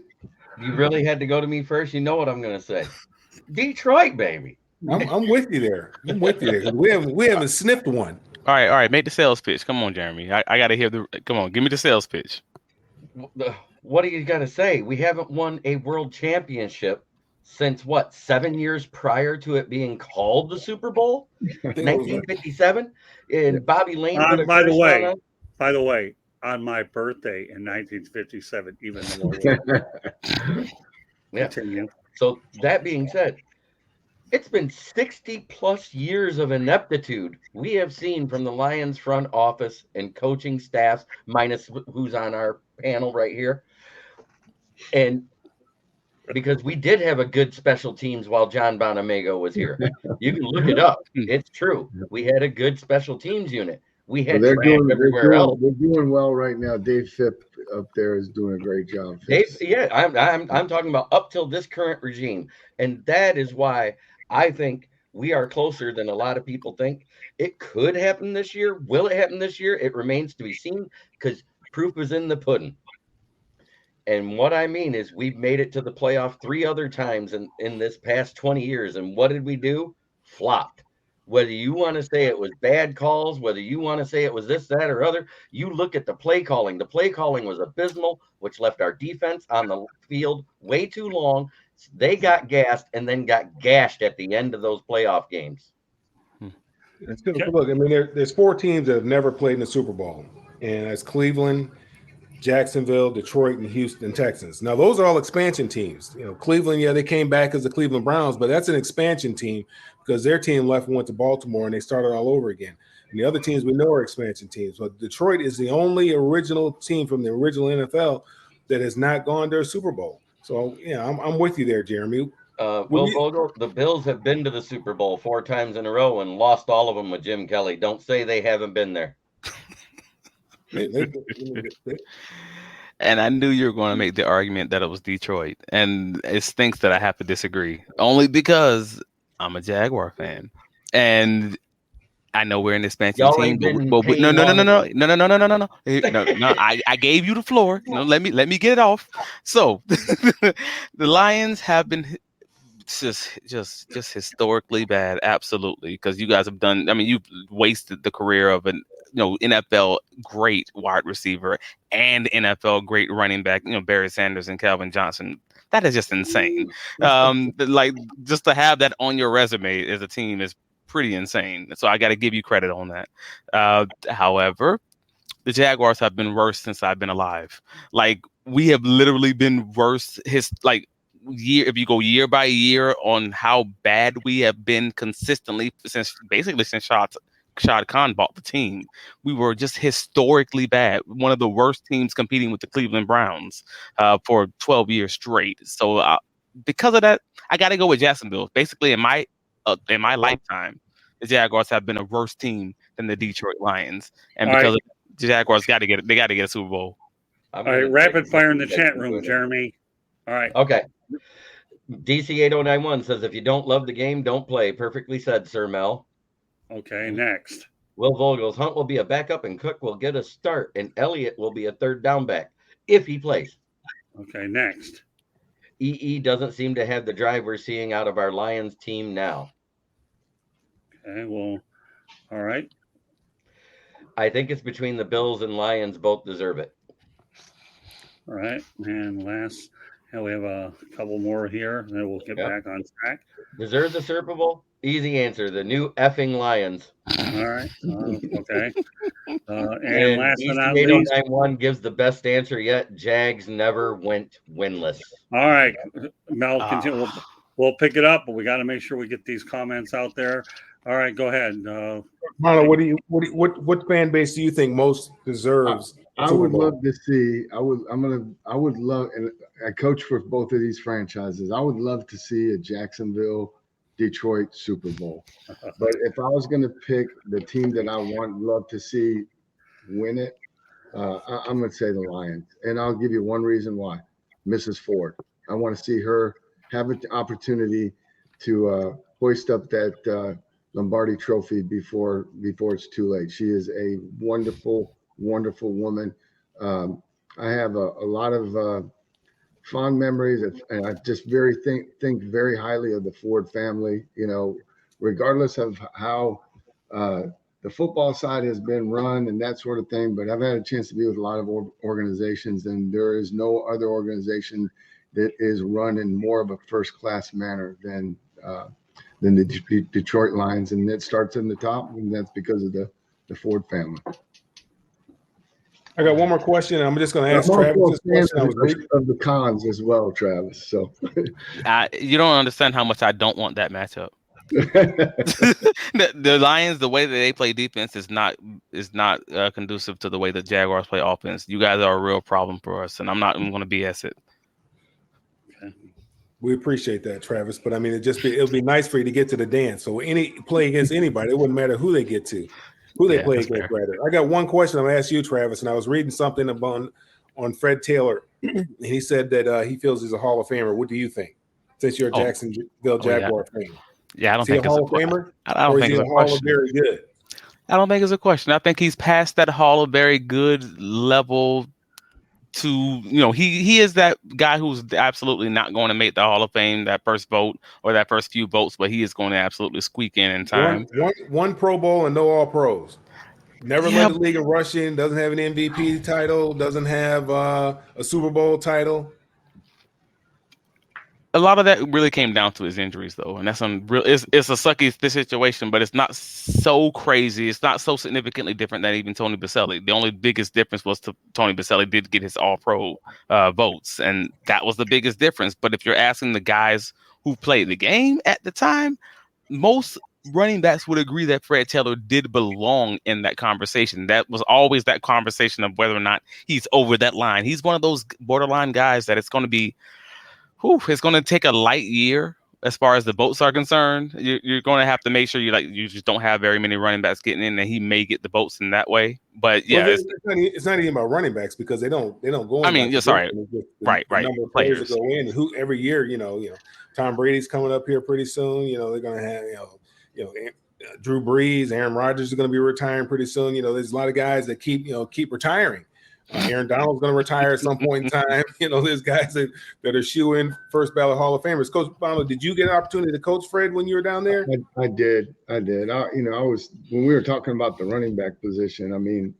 really had to go to me first. You know what I'm going to say. Detroit, baby. I'm with you there. I'm with you there. We haven't sniffed one. All right. Make the sales pitch. Come on, Jeremy. I got to hear come on, give me the sales pitch. What do you got to say? We haven't won a world championship since 7 years prior to it being called the Super Bowl? 1957? And Bobby Lane. By the way, on my birthday in 1957, even more. Yeah. Continue. So that being said, it's been 60 plus years of ineptitude we have seen from the Lions front office and coaching staffs, minus who's on our panel right here. And because we did have a good special teams while John Bonamego was here. You can look it up. It's true. We had a good special teams unit. We had they're doing well right now. Dave Phipp up there is doing a great job. I'm talking about up till this current regime. And that is why I think we are closer than a lot of people think. It could happen this year. Will it happen this year? It remains to be seen, because proof is in the pudding. And what I mean is we've made it to the playoff 3 other times in this past 20 years. And what did we do? Flopped. Whether you want to say it was bad calls, whether you want to say it was this, that, or other, you look at the play calling. The play calling was abysmal, which left our defense on the field way too long. They got gassed and then got gashed at the end of those playoff games. Look, I mean, there's 4 teams that have never played in the Super Bowl, and that's Cleveland, Jacksonville, Detroit, and Houston Texans. Now, those are all expansion teams. You know, Cleveland, they came back as the Cleveland Browns, but that's an expansion team because their team left and went to Baltimore, and they started all over again. And the other teams we know are expansion teams. But Detroit is the only original team from the original NFL that has not gone to a Super Bowl. So, yeah, I'm with you there, Jeremy. Vogel, the Bills have been to the Super Bowl 4 times in a row and lost all of them with Jim Kelly. Don't say they haven't been there. And I knew you were going to make the argument that it was Detroit. And it stinks that I have to disagree. Only because I'm a Jaguar fan. And I know we're an expansion team. But no. I gave you the floor. Let me get it off. So the Lions have been just historically bad. Absolutely. Because you guys have done, you've wasted the career of an NFL great wide receiver and NFL great running back, Barry Sanders and Calvin Johnson. That is just insane. Just to have that on your resume as a team is pretty insane. So I got to give you credit on that. However, the Jaguars have been worse since I've been alive. We have literally been worse. If you go year by year on how bad we have been consistently since Shad Khan bought the team, we were just historically bad. One of the worst teams competing with the Cleveland Browns for 12 years straight. So because of that, I got to go with Jacksonville. Basically, in my lifetime, the Jaguars have been a worse team than the Detroit Lions, and because of the Jaguars got to get a Super Bowl. All right, rapid fire in the chat room, Jeremy. All right. Okay. DC8091 says, if you don't love the game, don't play. Perfectly said, Sir Mel. Okay, next. Will Vogel's Hunt will be a backup and Cook will get a start, and Elliott will be a third down back if he plays. Okay, next. EE doesn't seem to have the drive we're seeing out of our Lions team now. Okay, well, all right. I think it's between the Bills and Lions. Both deserve it. All right, and last, we have a couple more here, and then we'll get back on track. Deserves a Super Bowl? Easy answer. The new effing Lions. All right. Okay. And last but not least, 8091 gives the best answer yet. Jags never went winless. All right, Mel, continue. We'll pick it up, but we got to make sure we get these comments out there. All right, go ahead. Marlo, what fan base do you think most deserves I would love to see. I would love, and I coach for both of these franchises. I would love to see a Jacksonville, Detroit Super Bowl. But if I was going to pick the team that I love to see win it, I'm going to say the Lions. And I'll give you one reason why. Mrs. Ford. I want to see her have an opportunity to hoist up that Lombardi trophy before it's too late. She is a wonderful, wonderful woman. I have a lot of fond memories, and I just think very highly of the Ford family. You know, regardless of how the football side has been run and that sort of thing. But I've had a chance to be with a lot of organizations, and there is no other organization that is run in more of a first-class manner than the Detroit Lions, and it starts in the top, and that's because of the Ford family. I got one more question. I'm just going to ask Travis this question. Of the Cons as well, Travis. So you don't understand how much I don't want that matchup. the Lions, the way that they play defense is not conducive to the way the Jaguars play offense. You guys are a real problem for us, and I'm not even going to BS it. We appreciate that, Travis. But I mean, it'll be nice for you to get to the dance. So play against anybody, it wouldn't matter who they get to, who they play against. Rather, I got one question I'm going to ask you, Travis. And I was reading something on Fred Taylor, and he said that he feels he's a Hall of Famer. What do you think? Since you're a Jacksonville Jaguar fan. Yeah, I don't think he's a Hall of Famer. I don't think it's a question. Very good. I don't think it's a question. I think he's past that Hall of Very Good level. He is that guy who's absolutely not going to make the Hall of Fame that first vote or that first few votes, but he is going to absolutely squeak in time. One Pro Bowl and no All Pros. Never led the league in rushing. Doesn't have an MVP title. Doesn't have a Super Bowl title. A lot of that really came down to his injuries, though, and that's it's a sucky situation, but it's not so crazy. It's not so significantly different than even Tony Baselli. The only biggest difference was Tony Baselli did get his All-Pro votes, and that was the biggest difference. But if you're asking the guys who played the game at the time, most running backs would agree that Fred Taylor did belong in that conversation. That was always that conversation of whether or not he's over that line. He's one of those borderline guys that it's going to be. It's going to take a light year as far as the votes are concerned. You're going to have to make sure you just don't have very many running backs getting in, and he may get the votes in that way. But yeah, it's not even about running backs because they don't go in. I mean, right. Number of players that go in, who every year, Tom Brady's coming up here pretty soon. They're going to have Drew Brees, Aaron Rodgers is going to be retiring pretty soon. There's a lot of guys that keep retiring. Aaron Donald's going to retire at some point in time. There's guys that are shoo-in first ballot Hall of Famers. Coach Bono, did you get an opportunity to coach Fred when you were down there? I did. I was when we were talking about the running back position. I mean,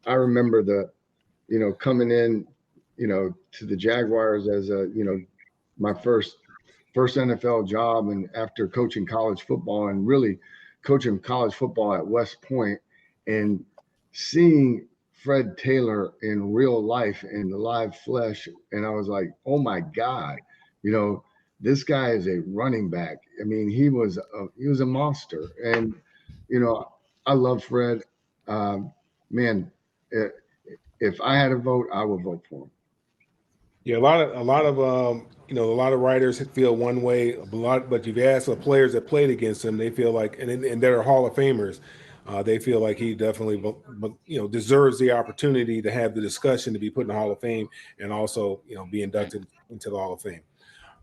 I remember coming in, to the Jaguars as my first NFL job, and after coaching college football and really coaching college football at West Point and seeing Fred Taylor in real life in the live flesh, and I was like, oh my God, this guy is a running back. I mean, he was a monster, and I love Fred. Man, if I had a vote, I would vote for him. Yeah, a lot of writers feel one way, but you've asked the players that played against him, they feel like, and that are Hall of Famers. They feel like he definitely, deserves the opportunity to have the discussion to be put in the Hall of Fame and also, be inducted into the Hall of Fame.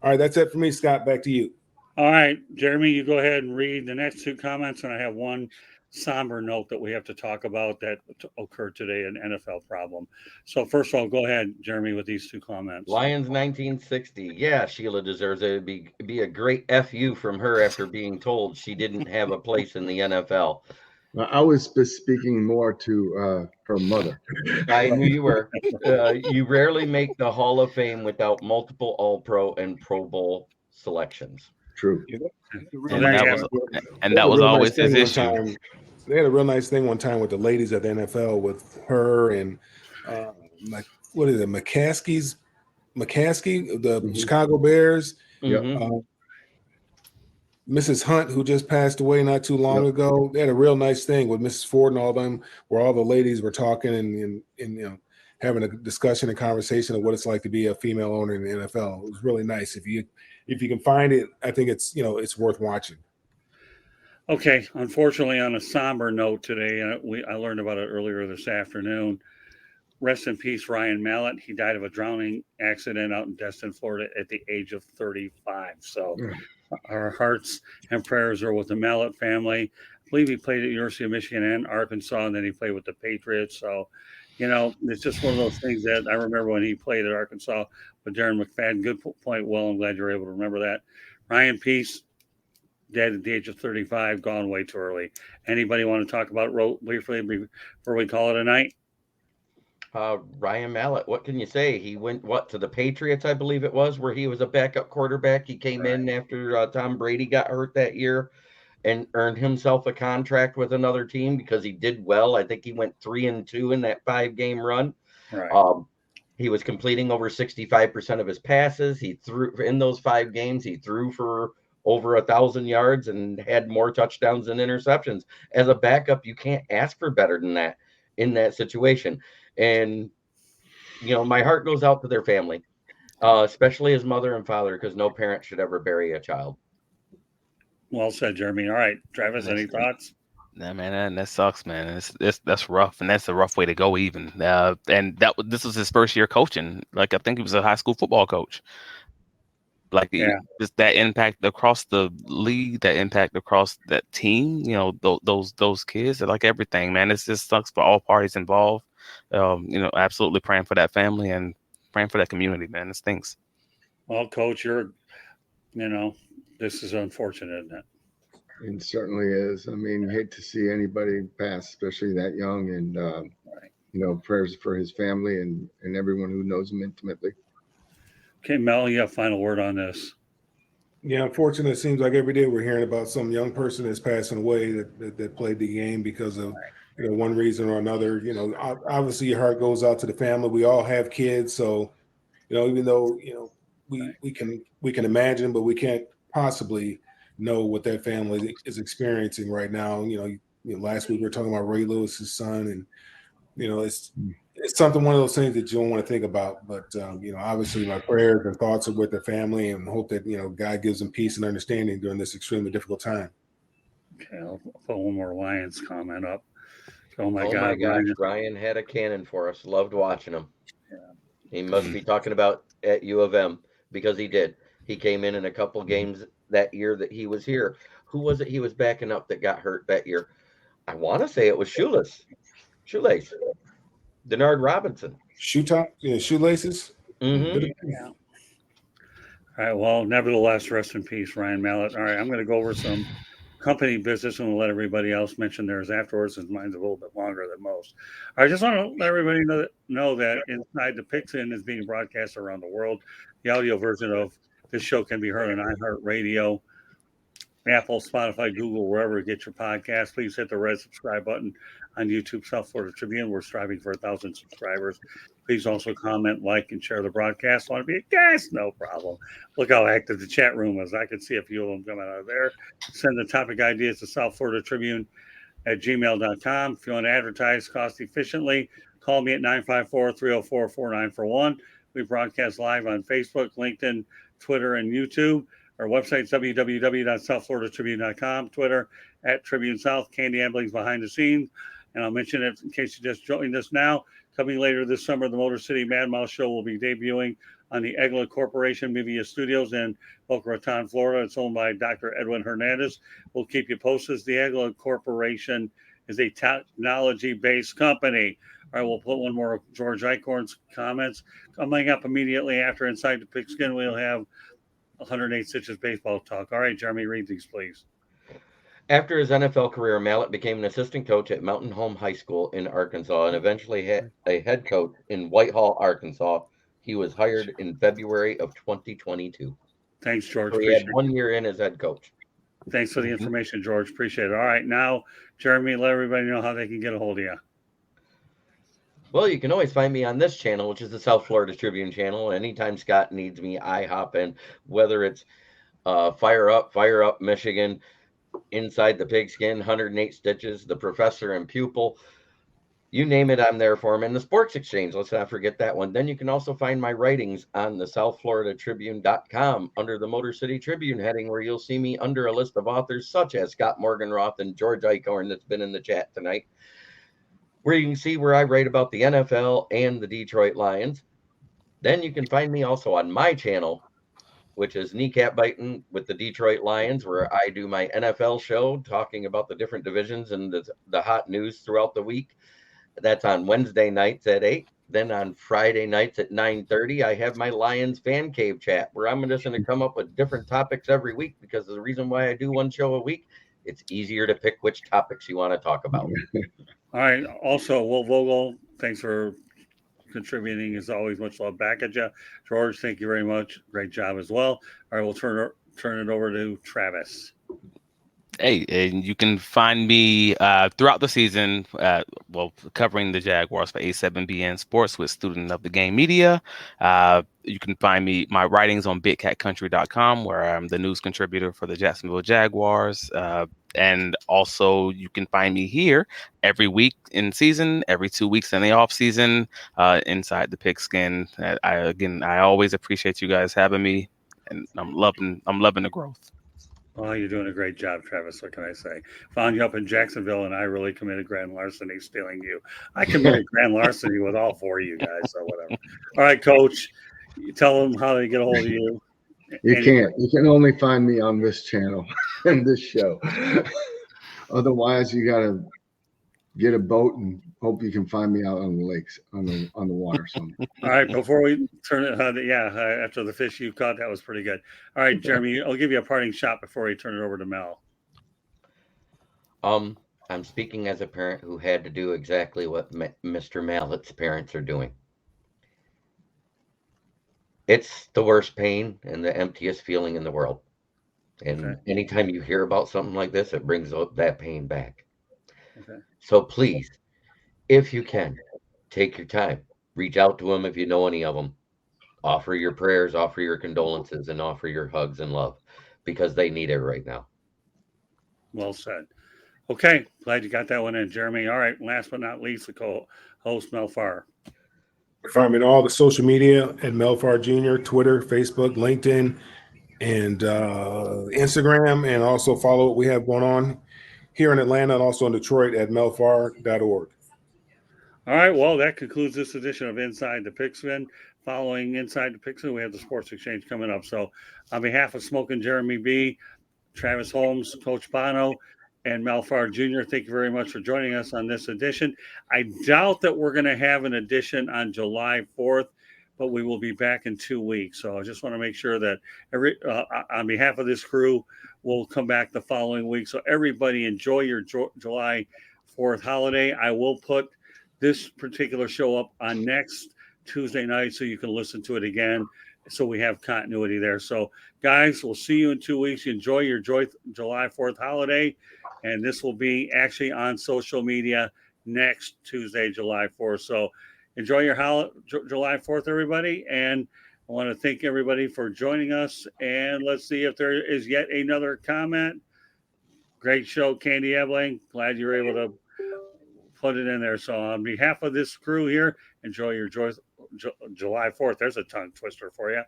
All right, that's it for me, Scott. Back to you. All right, Jeremy, you go ahead and read the next two comments, and I have one somber note that we have to talk about that occurred today, an NFL problem. So first of all, go ahead, Jeremy, with these two comments. Lions 1960. Yeah, Sheila deserves it. It'd be a great FU from her after being told she didn't have a place in the NFL. I was speaking more to her mother. I knew you were. You rarely make the Hall of Fame without multiple All-Pro and Pro Bowl selections. True. And that was always his issue. They had a real nice thing one time with the ladies at the NFL with her and what is it, McCaskey, the Chicago Bears. Mm-hmm. Mrs. Hunt, who just passed away not too long ago. They had a real nice thing with Mrs. Ford and all them, where all the ladies were talking and having a discussion and conversation of what it's like to be a female owner in the NFL. It was really nice. If you can find it, I think it's it's worth watching. Okay, unfortunately, on a somber note today, I learned about it earlier this afternoon. Rest in peace, Ryanmallett. He died of a drowning accident out in Destin, Florida, at the age of 35. So, our hearts and prayers are with the Mallett family. I believe he played at the University of Michigan and Arkansas, and then he played with the Patriots. So, it's just one of those things that I remember when he played at Arkansas with Darren McFadden. Good point, Will. I'm glad you're able to remember that. Ryan Peace, dead at the age of 35, gone way too early. Anybody want to talk about briefly before we call it a night? Ryanmallett, what can you say? He went to the Patriots, I believe it was, where he was a backup quarterback. He came in after Tom Brady got hurt that year and earned himself a contract with another team because he did well. I think he went 3-2 in that 5-game run. Right. He was completing over 65% of his passes. He threw in those 5 games. He threw for over 1,000 yards and had more touchdowns than interceptions. As a backup, you can't ask for better than that in that situation. And, my heart goes out to their family, especially his mother and father, because no parent should ever bury a child. Well said, Jeremy. All right, Travis, any thoughts? Yeah, man, that sucks, man. That's rough, and that's a rough way to go. Even and this was his first year coaching. Like I think he was a high school football coach. Like just that impact across the league, that impact across that team. Those kids. Like everything, man. It just sucks for all parties involved. Absolutely praying for that family and praying for that community, man. It stinks. Well, Coach, this is unfortunate, isn't it? It certainly is. I mean, you hate to see anybody pass, especially that young. And, prayers for his family and everyone who knows him intimately. Okay, Mel, you have final word on this. Yeah, unfortunately, it seems like every day we're hearing about some young person that's passing away that played the game because of one reason or another. Obviously your heart goes out to the family. We all have kids, so even though we can imagine, but we can't possibly know what that family is experiencing right now. Last week we were talking about Ray Lewis's son, and it's something, one of those things that you don't want to think about. But obviously my prayers and thoughts are with the family, and hope that God gives them peace and understanding during this extremely difficult time. Okay, I'll put one more Lions comment up. Oh my gosh, Ryan had a cannon for us. Loved watching him. Yeah. He must be talking about at U of M, because he did. He came in a couple games that year that he was here. Who was it he was backing up that got hurt that year? I want to say it was Shoelace. Denard Robinson. Shoelaces. Mm-hmm. Yeah. All right. Well, nevertheless, rest in peace, Ryanmallett. All right, I'm going to go over some company business, and we'll let everybody else mention theirs afterwards, since mine's a little bit longer than most. I just want to let everybody know that Inside the Pigskin is being broadcast around the world. The audio version of this show can be heard on iHeartRadio, Apple, Spotify, Google, wherever you get your podcast. Please hit the red subscribe button on YouTube, South Florida Tribune. We're striving for 1,000 subscribers. Please also comment, like, and share the broadcast. Want to be a guest? No problem. Look how active the chat room is. I can see a few of them coming out of there. Send the topic ideas to South Florida Tribune at gmail.com. If you want to advertise cost efficiently, call me at 954-304-4941. We broadcast live on Facebook, LinkedIn, Twitter, and YouTube. Our website is www.southfloridatribune.com. Twitter at Tribune South. Candy Ambling's behind the scenes. And I'll mention it in case you just joined us now. Coming later this summer, the Motor City Mad Mouse Show will be debuting on the Egla Corporation Media Studios in Boca Raton, Florida. It's owned by Dr. Edwin Hernandez. We'll keep you posted. The Egla Corporation is a technology-based company. All right, we'll put one more of George Eichhorn's comments. Coming up immediately after Inside the Pigskin, we'll have 108 Stitches baseball talk. All right, Jeremy, read these, please. After his NFL career, Mallett became an assistant coach at Mountain Home High School in Arkansas and eventually a head coach in Whitehall, Arkansas. He was hired in February of 2022. Thanks, George. So he had 1 year in as head coach. Thanks for the information, George. Appreciate it. All right, now, Jeremy, let everybody know how they can get a hold of you. Well, you can always find me on this channel, which is the South Florida Tribune channel. Anytime Scott needs me, I hop in, whether it's Fire Up, Michigan, Inside the Pigskin, 108 Stitches, The Professor and Pupil. You name it, I'm there for them. And the Sports Exchange, let's not forget that one. Then you can also find my writings on the SouthFloridaTribune.com under the Motor City Tribune heading, where you'll see me under a list of authors such as Scott Morganroth and George Eichhorn that's been in the chat tonight, where you can see where I write about the NFL and the Detroit Lions. Then you can find me also on my channel, which is Kneecap Biting with the Detroit Lions, where I do my NFL show talking about the different divisions and the hot news throughout the week. That's on Wednesday nights at 8. Then on Friday nights at 9:30, I have my Lions Fan Cave chat, where I'm just going to come up with different topics every week, because the reason why I do one show a week, it's easier to pick which topics you want to talk about. All right. Also, Will Vogel, thanks for contributing. As always, much love back at you. George, thank you very much. Great job as well. All right, we'll turn it over to Travis. Hey, and you can find me throughout the season, covering the Jaguars for A7BN Sports with Student of the Game Media. You can find my writings on bigcatcountry.com, where I'm the news contributor for the Jacksonville Jaguars. And also you can find me here every week in season, every 2 weeks in the off season, Inside the Pigskin. I always appreciate you guys having me, and I'm loving the growth. Oh, you're doing a great job, Travis. What can I say? Found you up in Jacksonville, and I really committed grand larceny stealing you. I committed grand larceny with all four of you guys, so whatever. All right, Coach, you tell them how they get a hold of you. You can't. You can only find me on this channel and this show. Otherwise, you got to get a boat and hope you can find me out on the lakes, on the water somewhere. All right, before we turn it, after the fish you caught, that was pretty good. All right, Jeremy, I'll give you a parting shot before we turn it over to Mel. I'm speaking as a parent who had to do exactly what Mr. Mallett's parents are doing. It's the worst pain and the emptiest feeling in the world. And anytime you hear about something like this, it brings that pain back. Okay. So please, if you can, take your time. Reach out to them if you know any of them. Offer your prayers, offer your condolences, and offer your hugs and love, because they need it right now. Well said. Okay, glad you got that one in, Jeremy. All right, last but not least, the co-host, Mel Farr. Find me on all the social media at Mel Farr Jr., Twitter, Facebook, LinkedIn, and Instagram, and also follow what we have going on here in Atlanta and also in Detroit at melfarr.org. All right, well, that concludes this edition of Inside the Pigskin. Following Inside the Pigskin, we have the Sports Exchange coming up. So on behalf of Smoke and Jeremy B., Travis Holmes, Coach Bono, and Mel Farr Jr., thank you very much for joining us on this edition. I doubt that we're going to have an edition on July 4th, but we will be back in 2 weeks. So I just want to make sure that on behalf of this crew, we'll come back the following week. So everybody enjoy your July 4th holiday. I will put this particular show up on next Tuesday night so you can listen to it again, so we have continuity there. So guys, we'll see you in 2 weeks. Enjoy your July 4th holiday, and this will be actually on social media next Tuesday, July 4th. So enjoy your July 4th, everybody, and I want to thank everybody for joining us. And let's see if there is yet another comment. Great show, Candy Ebling. Glad you were able to put it in there. So on behalf of this crew here, enjoy your July 4th. There's a tongue twister for you.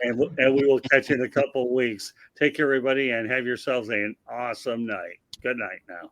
And we will catch you in a couple of weeks. Take care, everybody, and have yourselves an awesome night. Good night now.